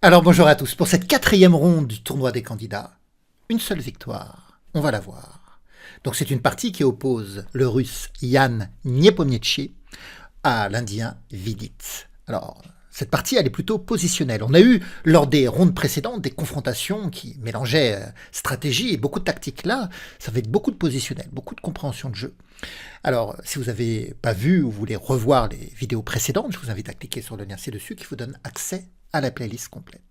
Alors bonjour à tous, pour cette quatrième ronde du tournoi des candidats, une seule victoire, on va la voir. Donc c'est une partie qui oppose le russe Yan Nepomniachtchi à l'Indien Vidit. Alors cette partie elle est plutôt positionnelle. On a eu lors des rondes précédentes des confrontations qui mélangeaient stratégie et beaucoup de tactique. Là, ça va être beaucoup de positionnel, beaucoup de compréhension de jeu. Alors, si vous n'avez pas vu ou vous voulez revoir les vidéos précédentes, je vous invite à cliquer sur le lien ci-dessus qui vous donne accès à la playlist complète.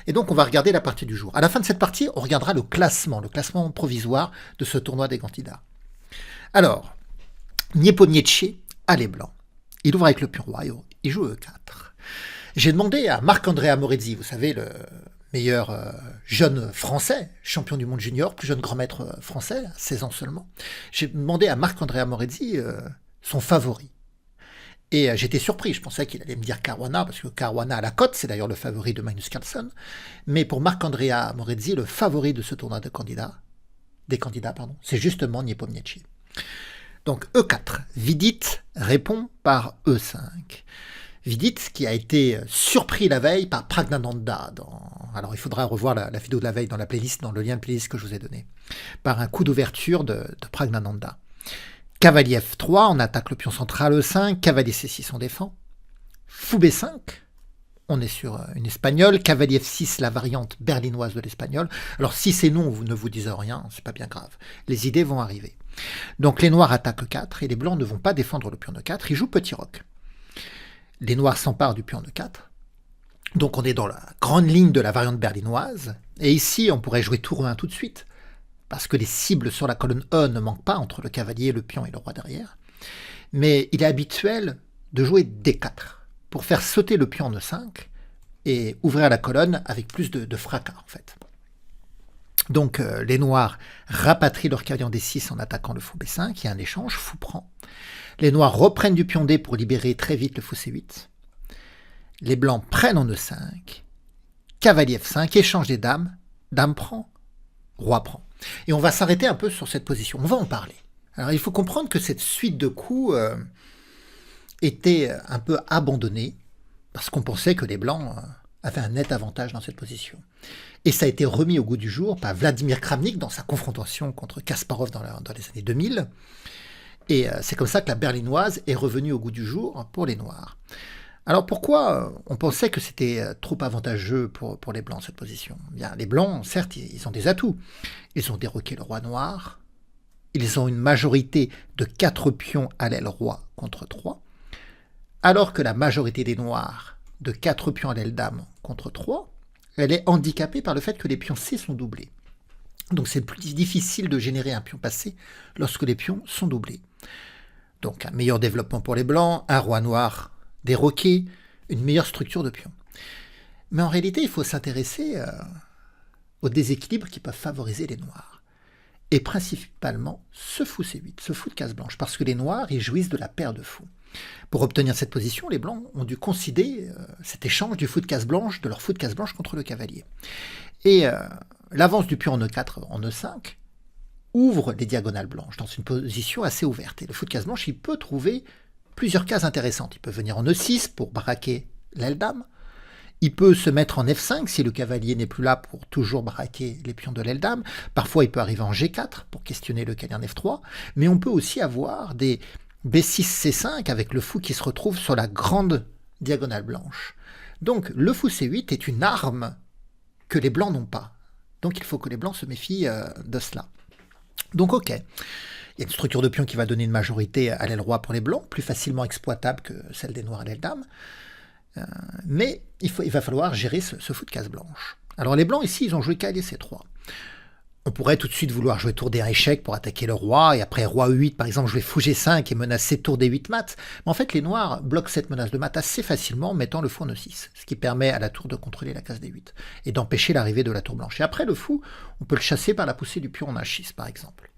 Et donc, on va regarder la partie du jour. À la fin de cette partie, on regardera le classement provisoire de ce tournoi des candidats. Alors, Nepomniachtchi a les blancs. Il ouvre avec le pion roi, il joue E4. J'ai demandé à Marc-Andrea Morizzi, vous savez, le meilleur jeune français, champion du monde junior, plus jeune grand maître français, 16 ans seulement. J'ai demandé à Marc-Andrea Morizzi son favori. Et j'étais surpris, je pensais qu'il allait me dire Caruana, parce que Caruana à la cote, c'est d'ailleurs le favori de Magnus Carlsen. Mais pour Marc-Andrea Morizzi, le favori de ce tournoi des candidats, c'est justement Nepomniachtchi. Donc E4, Vidit répond par E5. Vidit qui a été surpris la veille par Praggnanandhaa. Alors il faudra revoir la vidéo de la veille dans la playlist, dans le lien de playlist que je vous ai donné, par un coup d'ouverture de Praggnanandhaa. Cavalier F3, on attaque le pion central E5, cavalier C6, on défend. Fou B5, on est sur une espagnole. Cavalier F6, la variante berlinoise de l'espagnol. Alors si c'est non, vous ne vous dites rien, c'est pas bien grave. Les idées vont arriver. Donc les noirs attaquent E4 et les blancs ne vont pas défendre le pion E4, ils jouent petit roc. Les noirs s'emparent du pion E4. Donc on est dans la grande ligne de la variante berlinoise. Et ici, on pourrait jouer tour E1 tout de suite, parce que les cibles sur la colonne E ne manquent pas entre le cavalier, le pion et le roi derrière. Mais il est habituel de jouer D4 pour faire sauter le pion en E5 et ouvrir la colonne avec plus de fracas en fait. Donc les noirs rapatrient leur cavalier en D6 en attaquant le fou B5, il y a un échange, fou prend. Les noirs reprennent du pion D pour libérer très vite le fou C8. Les blancs prennent en E5, cavalier F5, échange des dames, dame prend, roi prend. Et on va s'arrêter un peu sur cette position, on va en parler. Alors il faut comprendre que cette suite de coups était un peu abandonnée, parce qu'on pensait que les blancs avaient un net avantage dans cette position. Et ça a été remis au goût du jour par Vladimir Kramnik dans sa confrontation contre Kasparov dans les années 2000. Et c'est comme ça que la berlinoise est revenue au goût du jour pour les noirs. Alors pourquoi on pensait que c'était trop avantageux pour les blancs cette position ? Bien, les blancs, certes, ils ont des atouts. Ils ont déroqué le roi noir. Ils ont une majorité de 4 pions à l'aile roi contre 3. Alors que la majorité des noirs de 4 pions à l'aile dame contre 3, elle est handicapée par le fait que les pions C sont doublés. Donc c'est plus difficile de générer un pion passé lorsque les pions sont doublés. Donc un meilleur développement pour les blancs, un roi noir déroqué, une meilleure structure de pions. Mais en réalité, il faut s'intéresser aux déséquilibres qui peuvent favoriser les noirs. Et principalement ce fou C8, ce fou de case blanche, parce que les noirs, ils jouissent de la paire de fous. Pour obtenir cette position, les blancs ont dû concéder cet échange du fou de case blanche, de leur fou de case blanche contre le cavalier. Et l'avance du pion en E4, en E5, ouvre les diagonales blanches dans une position assez ouverte. Et le fou de case blanche, il peut trouver plusieurs cases intéressantes. Il peut venir en E6 pour braquer l'aile dame. Il peut se mettre en F5 si le cavalier n'est plus là pour toujours braquer les pions de l'aile dame. Parfois, il peut arriver en G4 pour questionner le cavalier en F3. Mais on peut aussi avoir des B6, C5 avec le fou qui se retrouve sur la grande diagonale blanche. Donc, le fou C8 est une arme que les blancs n'ont pas. Donc, il faut que les blancs se méfient de cela. Donc, ok. Il y a une structure de pion qui va donner une majorité à l'aile roi pour les blancs, plus facilement exploitable que celle des noirs à l'aile dame. Mais il va falloir gérer ce fou de case blanche. Alors les blancs ici, ils ont joué cavalier C3. On pourrait tout de suite vouloir jouer tour D1 échec pour attaquer le roi, et après roi E8 par exemple, jouer fou G5 et menacer tour D8 mat. Mais en fait, les noirs bloquent cette menace de mat assez facilement en mettant le fou en E6, ce qui permet à la tour de contrôler la case D8 et d'empêcher l'arrivée de la tour blanche. Et après, le fou, on peut le chasser par la poussée du pion en H6 par exemple.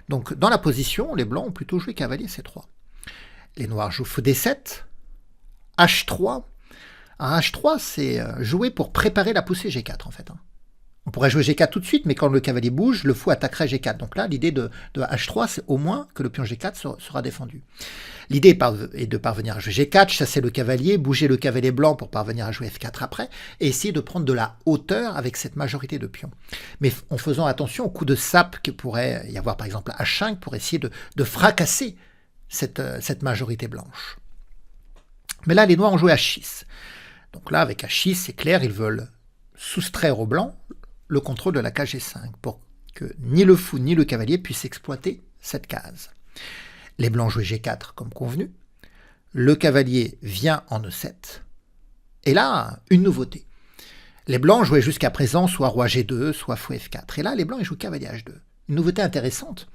Donc dans la position, les blancs ont plutôt joué cavalier C3. Les noirs jouent fou D7, H3. Un H3, c'est joué pour préparer la poussée G4 en fait. On pourrait jouer G4 tout de suite, mais quand le cavalier bouge, le fou attaquerait G4. Donc là, l'idée de H3, c'est au moins que le pion G4 sera défendu. L'idée est de parvenir à jouer G4, chasser le cavalier, bouger le cavalier blanc pour parvenir à jouer F4 après, et essayer de prendre de la hauteur avec cette majorité de pions. Mais en faisant attention au coup de sape qu'il pourrait y avoir par exemple H5 pour essayer de fracasser cette majorité blanche. Mais là, les noirs ont joué H6. Donc là, avec H6, c'est clair, ils veulent soustraire aux blancs le contrôle de la case G5 pour que ni le fou ni le cavalier puissent exploiter cette case. Les blancs jouent G4 comme convenu. Le cavalier vient en E7. Et là, une nouveauté. Les blancs jouaient jusqu'à présent soit roi G2, soit fou F4. Et là, les blancs ils jouent cavalier H2. Une nouveauté intéressante.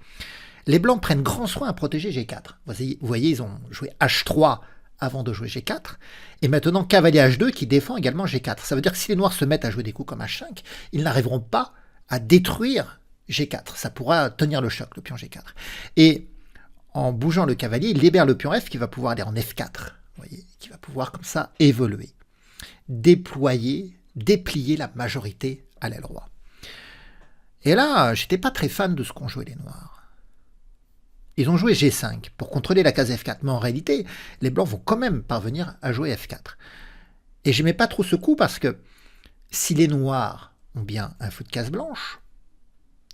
Les blancs prennent grand soin à protéger G4. Vous voyez, ils ont joué H3 avant de jouer G4, et maintenant cavalier H2 qui défend également G4. Ça veut dire que si les noirs se mettent à jouer des coups comme H5, ils n'arriveront pas à détruire G4. Ça pourra tenir le choc, le pion G4. Et en bougeant le cavalier, il libère le pion F qui va pouvoir aller en F4, vous voyez, qui va pouvoir comme ça évoluer, déplier la majorité à l'aile roi. Et là, j'étais pas très fan de ce qu'ont joué les noirs. Ils ont joué G5 pour contrôler la case F4, mais en réalité, les blancs vont quand même parvenir à jouer F4. Et j'aimais pas trop ce coup parce que si les noirs ont bien un fou de case blanche,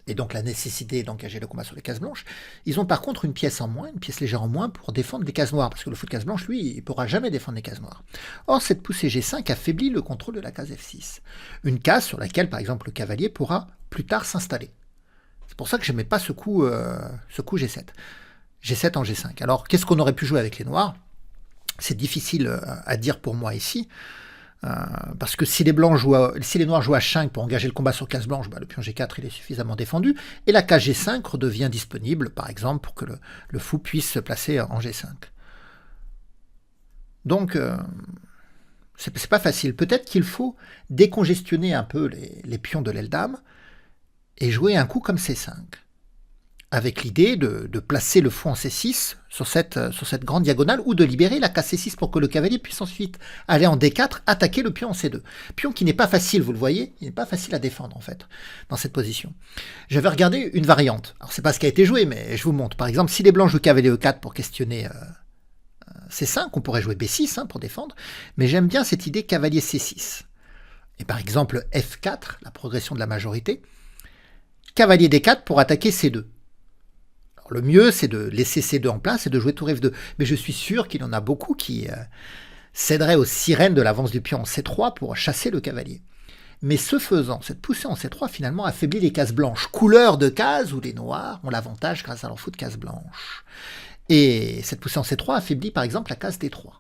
et donc la nécessité d'engager le combat sur les cases blanches, ils ont par contre une pièce en moins, une pièce légère en moins pour défendre les cases noires, parce que le fou de case blanche, lui, il ne pourra jamais défendre les cases noires. Or, cette poussée G5 affaiblit le contrôle de la case F6, une case sur laquelle, par exemple, le cavalier pourra plus tard s'installer. C'est pour ça que je n'aimais pas ce coup G7. G7 en G5. Alors, qu'est-ce qu'on aurait pu jouer avec les noirs? C'est difficile à dire pour moi ici, parce que si les noirs jouent H5 pour engager le combat sur case blanche, le pion G4 il est suffisamment défendu, et la case G5 redevient disponible, par exemple, pour que le fou puisse se placer en G5. Donc, c'est pas facile. Peut-être qu'il faut décongestionner un peu les pions de l'aile dame, et jouer un coup comme C5, avec l'idée de placer le fou en C6 sur cette grande diagonale, ou de libérer la case C6 pour que le cavalier puisse ensuite aller en D4, attaquer le pion en C2. Pion qui n'est pas facile, vous le voyez, il n'est pas facile à défendre en fait, dans cette position. J'avais regardé une variante, alors c'est pas ce qui a été joué, mais je vous montre. Par exemple, si les blancs jouent cavalier E4 pour questionner C5, on pourrait jouer B6 pour défendre, mais j'aime bien cette idée cavalier C6. Et par exemple F4, la progression de la majorité, cavalier D4 pour attaquer C2. Alors, le mieux, c'est de laisser C2 en place et de jouer tour F2. Mais je suis sûr qu'il y en a beaucoup qui céderaient aux sirènes de l'avance du pion en C3 pour chasser le cavalier. Mais ce faisant, cette poussée en C3 finalement affaiblit les cases blanches, couleur de cases où les noirs ont l'avantage grâce à leur fou de case blanche. Et cette poussée en C3 affaiblit par exemple la case D3.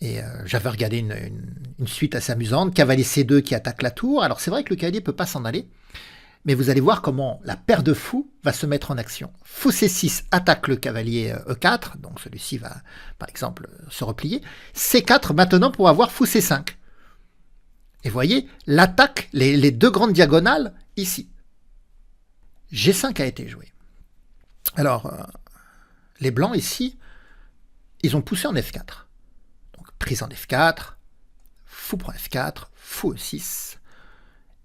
Et j'avais regardé une suite assez amusante, cavalier C2 qui attaque la tour. Alors c'est vrai que le cavalier ne peut pas s'en aller, mais vous allez voir comment la paire de fous va se mettre en action. Fou C6 attaque le cavalier E4, donc celui-ci va, par exemple, se replier. C4 maintenant pour avoir fou C5. Et voyez, l'attaque, les deux grandes diagonales, ici. G5 a été joué. Alors, les blancs ici, ils ont poussé en F4. Donc, prise en F4, fou prend F4, fou E6,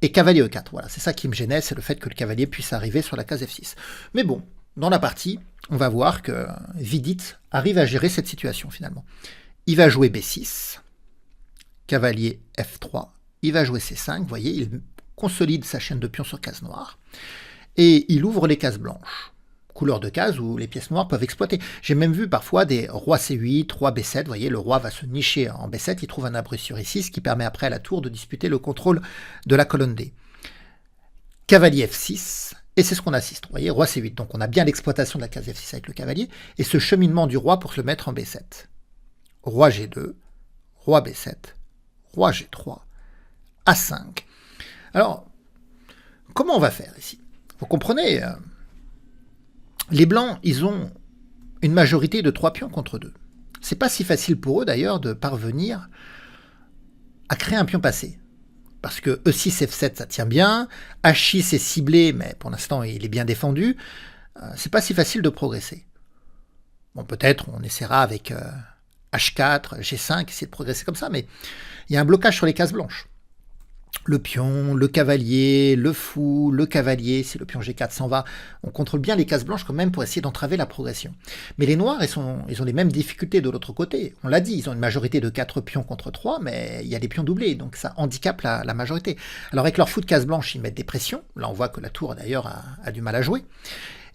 et cavalier E4. Voilà, c'est ça qui me gênait, c'est le fait que le cavalier puisse arriver sur la case F6. Mais bon, dans la partie, on va voir que Vidit arrive à gérer cette situation finalement. Il va jouer B6, cavalier F3, il va jouer C5, vous voyez, il consolide sa chaîne de pions sur case noire, et il ouvre les cases blanches. Couleur de case où les pièces noires peuvent exploiter. J'ai même vu parfois des roi C8, roi B7, vous voyez, le roi va se nicher en B7, il trouve un abri sur I6 qui permet après à la tour de disputer le contrôle de la colonne D. Cavalier F6, et c'est ce qu'on assiste, vous voyez, roi C8, donc on a bien l'exploitation de la case F6 avec le cavalier, et ce cheminement du roi pour se le mettre en B7. Roi G2, roi B7, roi G3, A5. Alors, comment on va faire ici? Vous comprenez, les blancs, ils ont une majorité de 3 pions contre 2. C'est pas si facile pour eux d'ailleurs de parvenir à créer un pion passé. Parce que E6, F7, ça tient bien. H6 est ciblé, mais pour l'instant, il est bien défendu. C'est pas si facile de progresser. Bon, peut-être on essaiera avec H4, G5, essayer de progresser comme ça, mais il y a un blocage sur les cases blanches. le pion, le cavalier, le fou, le cavalier, si le pion G4 s'en va, on contrôle bien les cases blanches quand même pour essayer d'entraver la progression. Mais les noirs, ils ont les mêmes difficultés de l'autre côté. On l'a dit, ils ont une majorité de 4 pions contre 3, mais il y a des pions doublés, donc ça handicape la majorité. Alors avec leur fou de case blanche, ils mettent des pressions. Là, on voit que la tour, d'ailleurs, a du mal à jouer.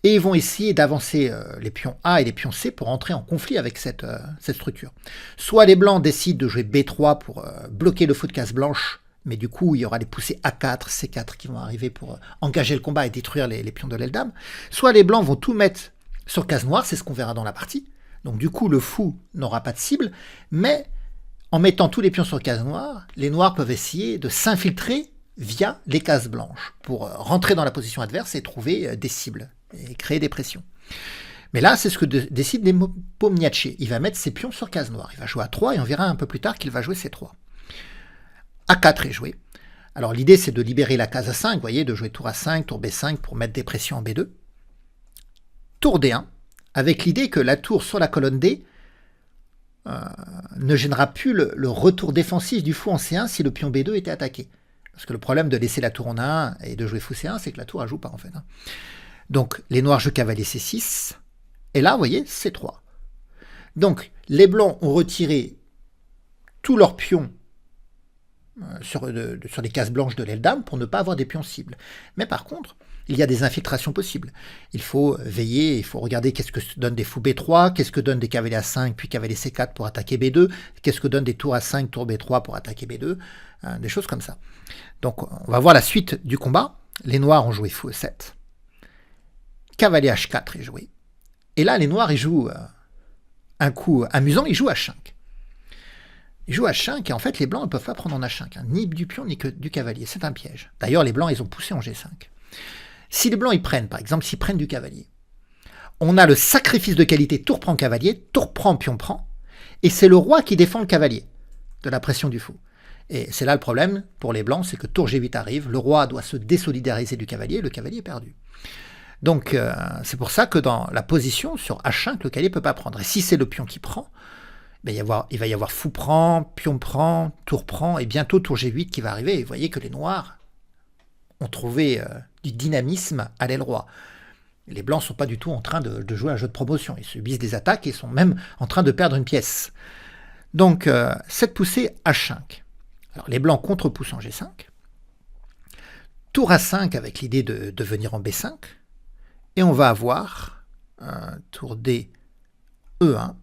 Et ils vont essayer d'avancer les pions A et les pions C pour entrer en conflit avec cette structure. Soit les blancs décident de jouer B3 pour bloquer le fou de case blanche, mais du coup, il y aura les poussées A4, C4 qui vont arriver pour engager le combat et détruire les pions de l'aile dame. Soit les blancs vont tout mettre sur case noire, c'est ce qu'on verra dans la partie. Donc du coup, le fou n'aura pas de cible, mais en mettant tous les pions sur case noire, les noirs peuvent essayer de s'infiltrer via les cases blanches pour rentrer dans la position adverse et trouver des cibles et créer des pressions. Mais là, c'est ce que décide Nepomniachtchi. Il va mettre ses pions sur case noire. Il va jouer à 3 et on verra un peu plus tard qu'il va jouer ses 3. A4 est joué. Alors l'idée c'est de libérer la case A5, vous voyez, de jouer tour A5, tour B5 pour mettre des pressions en B2. Tour D1, avec l'idée que la tour sur la colonne D ne gênera plus le retour défensif du fou en C1 si le pion B2 était attaqué. Parce que le problème de laisser la tour en A1 et de jouer fou C1, c'est que la tour ne joue pas en fait. Donc les noirs jouent cavalier C6, et là vous voyez C3. Donc les blancs ont retiré tous leurs pions sur les cases blanches de l'aile dame pour ne pas avoir des pions cibles. Mais par contre, il y a des infiltrations possibles. Il faut veiller, il faut regarder qu'est-ce que donne des fous B3, qu'est-ce que donne des cavaliers A5 puis cavalier C4 pour attaquer B2, qu'est-ce que donne des tours A5, tour B3 pour attaquer B2, des choses comme ça. Donc on va voir la suite du combat. Les noirs ont joué fou E7. Cavalier H4 est joué. Et là, les noirs, ils jouent un coup amusant, ils jouent H5. Ils jouent H5 et en fait les blancs ne peuvent pas prendre en H5, ni du pion ni que du cavalier, c'est un piège. D'ailleurs les blancs ils ont poussé en G5. Si les blancs ils prennent, par exemple s'ils prennent du cavalier, on a le sacrifice de qualité tour prend cavalier, tour prend pion prend, et c'est le roi qui défend le cavalier de la pression du fou. Et c'est là le problème pour les blancs, c'est que tour G8 arrive, le roi doit se désolidariser du cavalier, le cavalier est perdu. Donc c'est pour ça que dans la position sur H5, le cavalier ne peut pas prendre. Et si c'est le pion qui prend, il va y avoir fou prend, pion prend, tour prend, et bientôt tour G8 qui va arriver. Et vous voyez que les noirs ont trouvé du dynamisme à l'aile roi. Les blancs ne sont pas du tout en train de jouer un jeu de promotion. Ils subissent des attaques et sont même en train de perdre une pièce. Donc, cette poussée H5. Alors, les blancs contre-poussent en G5. Tour A5 avec l'idée de venir en B5. Et on va avoir tour D, E1.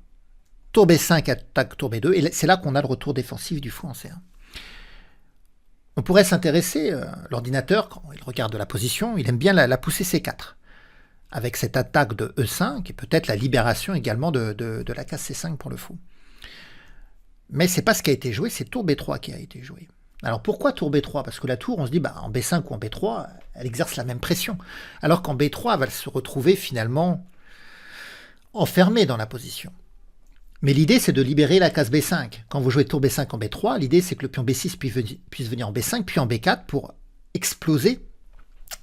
Tour B5 attaque tour B2, et c'est là qu'on a le retour défensif du fou en C1. On pourrait s'intéresser, l'ordinateur, quand il regarde la position, il aime bien la poussée C4, avec cette attaque de E5, et peut-être la libération également de la case C5 pour le fou. Mais c'est pas ce qui a été joué, c'est tour B3 qui a été joué. Alors pourquoi tour B3 ? Parce que la tour, on se dit, en B5 ou en B3, elle exerce la même pression, alors qu'en B3, elle va se retrouver finalement enfermée dans la position. Mais l'idée, c'est de libérer la case B5. Quand vous jouez tour B5 en B3, l'idée, c'est que le pion B6 puisse venir en B5, puis en B4 pour exploser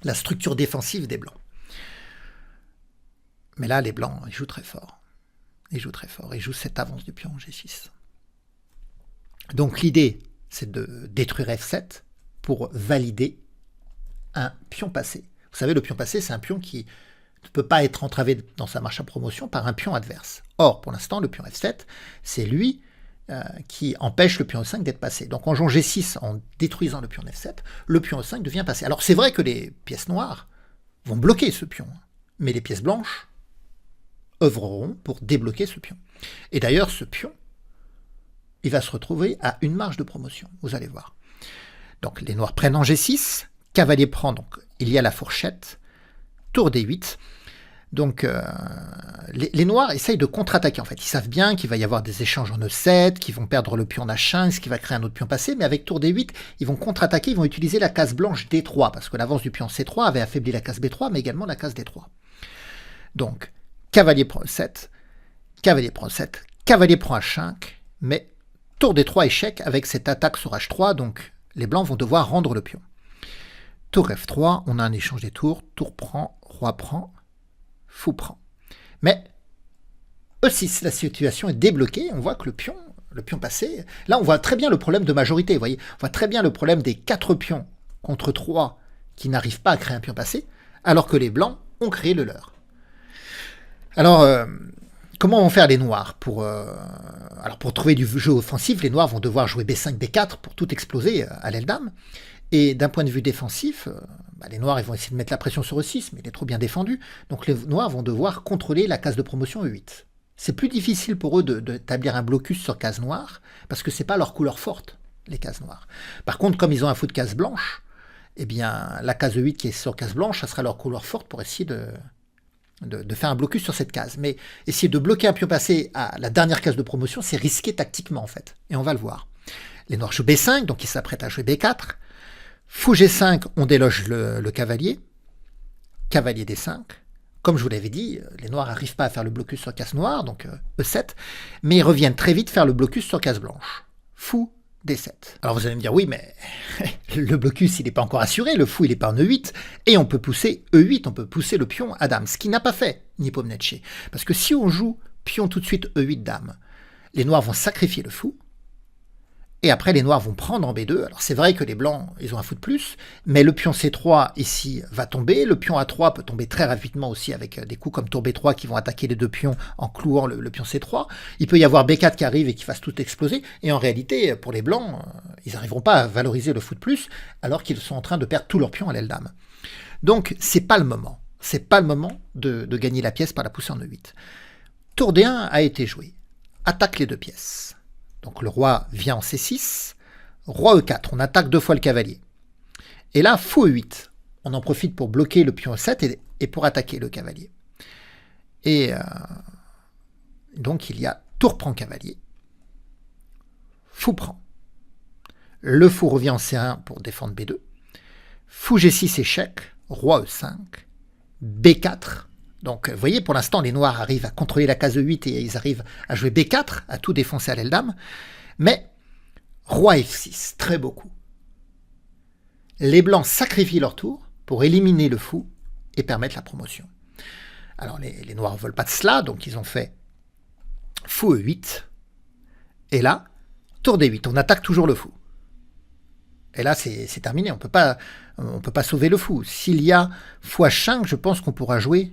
la structure défensive des blancs. Mais là, les blancs, ils jouent très fort. Ils jouent cette avance du pion en G6. Donc l'idée, c'est de détruire F7 pour valider un pion passé. Vous savez, le pion passé, c'est un pion qui ne peut pas être entravé dans sa marche à promotion par un pion adverse. Or, pour l'instant, le pion F7, c'est lui qui empêche le pion E5 d'être passé. Donc en jouant G6, en détruisant le pion F7, le pion E5 devient passé. Alors c'est vrai que les pièces noires vont bloquer ce pion, mais les pièces blanches œuvreront pour débloquer ce pion. Et d'ailleurs, ce pion, il va se retrouver à une marge de promotion, vous allez voir. Donc les noirs prennent en G6, cavalier prend, donc il y a la fourchette, tour D8. Donc les noirs essayent de contre-attaquer en fait. Ils savent bien qu'il va y avoir des échanges en E7, qu'ils vont perdre le pion H5, ce qui va créer un autre pion passé, mais avec tour D8, ils vont contre-attaquer, ils vont utiliser la case blanche D3, parce que l'avance du pion C3 avait affaibli la case B3, mais également la case D3. Donc, cavalier prend E7, cavalier prend E7, cavalier prend H5, mais tour D3 échec avec cette attaque sur H3, donc les blancs vont devoir rendre le pion. Tour F3, on a un échange des tours, tour prend, roi prend, fou prend. Mais E6, la situation est débloquée, on voit que le pion le pion passé. Là, on voit très bien le problème de majorité, vous voyez. On voit très bien le problème des 4 pions contre 3 qui n'arrivent pas à créer un pion passé, alors que les blancs ont créé le leur. Alors, comment vont faire les noirs alors pour trouver du jeu offensif, les noirs vont devoir jouer B5, B4 pour tout exploser à l'aile dame. Et d'un point de vue défensif, les noirs ils vont essayer de mettre la pression sur E6, mais il est trop bien défendu. Donc les noirs vont devoir contrôler la case de promotion E8. C'est plus difficile pour eux d'établir un blocus sur case noire, parce que c'est pas leur couleur forte, les cases noires. Par contre, comme ils ont un fou de case blanche, eh bien la case E8 qui est sur case blanche, ça sera leur couleur forte pour essayer de faire un blocus sur cette case. Mais essayer de bloquer un pion passé à la dernière case de promotion, c'est risqué tactiquement en fait. Et on va le voir. Les noirs jouent B5, donc ils s'apprêtent à jouer B4. Fou G5, on déloge le cavalier. Cavalier D5. Comme je vous l'avais dit, les noirs n'arrivent pas à faire le blocus sur case noire, donc E7. Mais ils reviennent très vite faire le blocus sur case blanche. Fou D7. Alors vous allez me dire, oui, mais le blocus, il n'est pas encore assuré, le fou, il n'est pas en E8, et on peut pousser E8, on peut pousser le pion à dame, ce qui n'a pas fait Nepomniachtchi. Parce que si on joue pion tout de suite E8 dame, les noirs vont sacrifier le fou, et après les noirs vont prendre en B2. Alors c'est vrai que les blancs, ils ont un fou de plus, mais le pion C3 ici va tomber, le pion A3 peut tomber très rapidement aussi avec des coups comme tour B3 qui vont attaquer les deux pions en clouant le pion C3. Il peut y avoir B4 qui arrive et qui fasse tout exploser, et en réalité, pour les blancs, ils n'arriveront pas à valoriser le fou de plus, alors qu'ils sont en train de perdre tous leurs pions à l'aile dame. Donc c'est pas le moment. C'est pas le moment de gagner la pièce par la poussée en E8. Tour D1 a été joué. Attaque les deux pièces. Donc le roi vient en C6, roi E4, on attaque 2 fois le cavalier. Et là, fou E8, on en profite pour bloquer le pion E7 et pour attaquer le cavalier. Et donc il y a tour prend cavalier, fou prend. Le fou revient en C1 pour défendre B2, fou G6 échec, roi E5, B4. Donc, vous voyez, pour l'instant, les noirs arrivent à contrôler la case E8 et ils arrivent à jouer B4, à tout défoncer à l'aile dame. Mais, roi F6, très beau coup. Les blancs sacrifient leur tour pour éliminer le fou et permettre la promotion. Alors, les noirs ne veulent pas de cela, donc ils ont fait fou E8. Et là, tour D8, on attaque toujours le fou. Et là, c'est terminé, on peut pas sauver le fou. S'il y a fou H5, je pense qu'on pourra jouer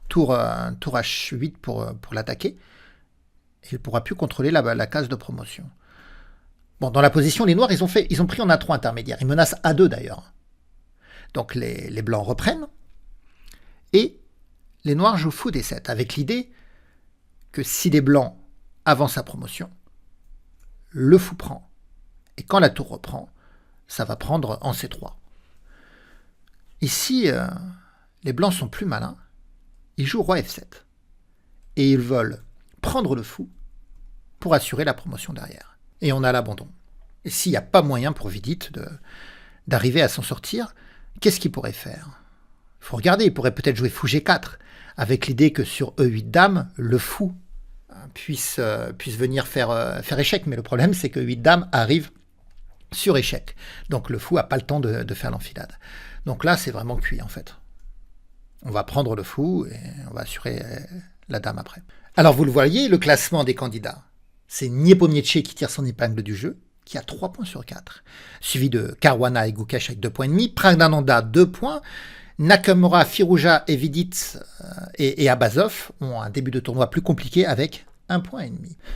tour H8 pour l'attaquer. Il ne pourra plus contrôler la case de promotion. Bon, dans la position, les noirs, ils ont pris en A3 intermédiaire. Ils menacent A2 d'ailleurs. Donc les blancs reprennent. Et les noirs jouent fou D7, avec l'idée que si les blancs avancent sa promotion, le fou prend. Et quand la tour reprend, ça va prendre en C3. Ici, les blancs sont plus malins. Ils jouent roi F7. Et ils veulent prendre le fou pour assurer la promotion derrière. Et on a l'abandon. Et s'il n'y a pas moyen pour Vidit d'arriver à s'en sortir, qu'est-ce qu'il pourrait faire? Il faut regarder, il pourrait peut-être jouer fou G4, avec l'idée que sur E8 dame, le fou puisse venir faire échec. Mais le problème, c'est que E8 dame arrive sur échec. Donc le fou n'a pas le temps de faire l'enfilade. Donc là, c'est vraiment cuit en fait. On va prendre le fou et on va assurer la dame après. Alors vous le voyez, le classement des candidats. C'est Nepomniachtchi qui tire son épingle du jeu, qui a 3 points sur 4. Suivi de Caruana et Gukesh avec 2,5 points. Praggnanandhaa, 2 points. Nakamura, Firouzja et Vidit et Abazov ont un début de tournoi plus compliqué avec 1,5 point.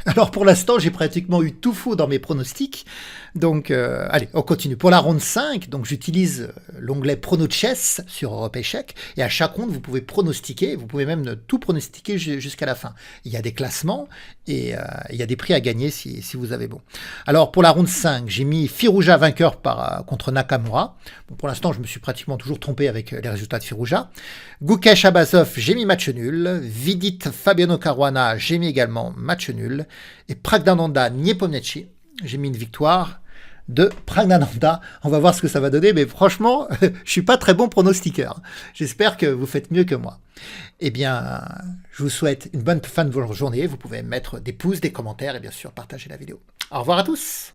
Alors pour l'instant, j'ai pratiquement eu tout faux dans mes pronostics. Donc, allez, on continue. Pour la ronde 5, donc j'utilise l'onglet Prono Chess sur Europe Échec. Et à chaque ronde, vous pouvez pronostiquer. Vous pouvez même tout pronostiquer jusqu'à la fin. Il y a des classements et il y a des prix à gagner si vous avez bon. Alors pour la ronde 5, j'ai mis Firouzja vainqueur contre Nakamura. Bon, pour l'instant, je me suis pratiquement toujours trompé avec les résultats de Firouzja. Gukesh Abazov, j'ai mis match nul. Vidit Fabiano Caruana, j'ai mis également match nul. Et Praggnanandhaa Nepomniachtchi, j'ai mis une victoire de Praggnanandhaa. On va voir ce que ça va donner, mais franchement, je suis pas très bon pronostiqueur. J'espère que vous faites mieux que moi. Eh bien, je vous souhaite une bonne fin de journée. Vous pouvez mettre des pouces, des commentaires et bien sûr partager la vidéo. Au revoir à tous.